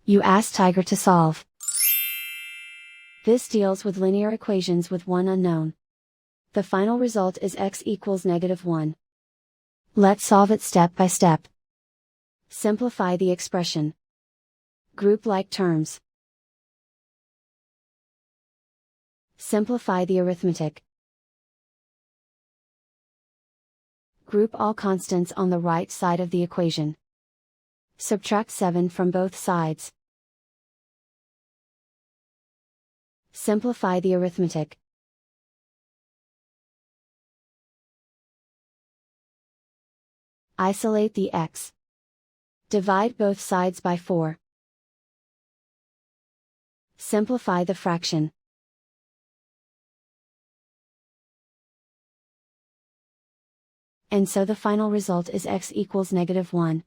You ask Tiger to solve. This deals with linear equations with one unknown. The final result is x equals -1. Let's solve it step by step. Simplify the expression. Group like terms. Simplify the arithmetic. Group all constants on the right side of the equation. Subtract 7 from both sides. Simplify the arithmetic. Isolate the x. Divide both sides by 4. Simplify the fraction. And so the final result is x equals -1.